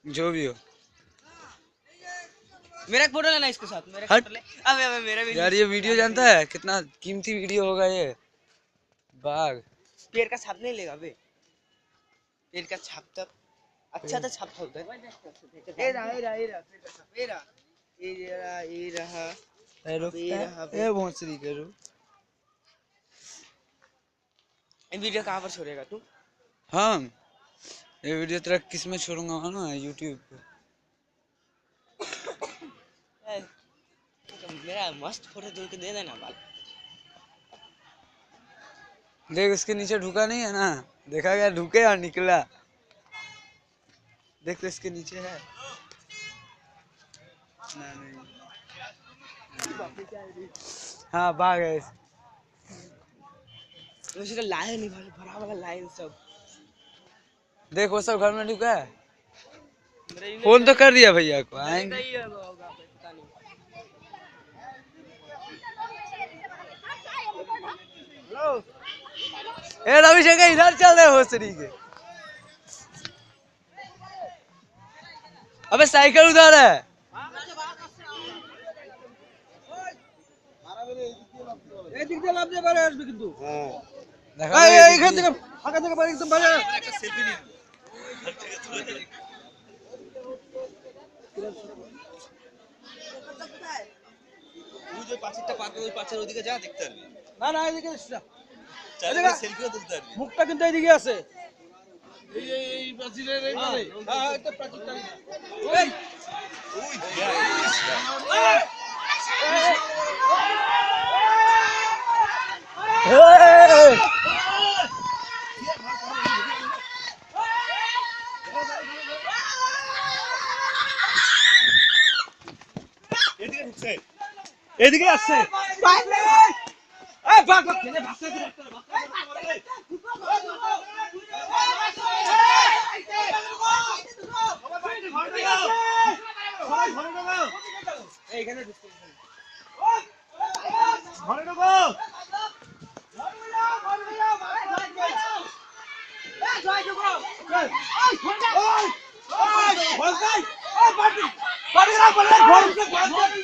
जो भी हो। मेरा एक फोटो लेना इसके साथ, मेरा हट। फोटो ले। अबे अबे मेरा भी यार ये वीडियो जानता है कितना कीमती वीडियो होगा ये। बाघ पेड़ का छाप नहीं लेगा बे, पेड़ का छाप तक अच्छा तो छाप होता है। ए रहा ए रहा ए रहा पेड़ का छाप, ए रहा ए रहा ए रहा ए रहा। ए भोंसरी करो। ये वीडियो कहाँ पर छोड़ेगा तू? हम ये वीडियो तेरा किस में छोड़ूंगा ना, यूट्यूब पे। मेरा मस्त फोटो दूर के दे देना बाल। देख उसके नीचे ढुका नहीं है ना, देखा गया ढुके और निकला। देख तो इसके नीचे है ना, नहीं। हाँ बाघ है। उसका लाइन नहीं भरा वाला लाइन सब। देख वो सब घर में ढुका है। फोन तो कर दिया भैया को, आएंगे। ए रविशंकर इधर चल रहे भोसरी के। अबे साइकिल उधर है। ওদিকে যা দেখতে পারবি না না এদিকে চাইলে সেলফিও তুলতে পারবি মুখটা কিন্তু এদিকে আছে এই প্রাচীরের এই মানে হ্যাঁ এটা প্রাচীরটা এই ওই এদিকে ঢুকছে এদিকে আসছে এই বাঘ বাঘ খেলে ভাগতে ভাগতে এইখানে ঢুকছে ঘরে ঢোকো ঘরে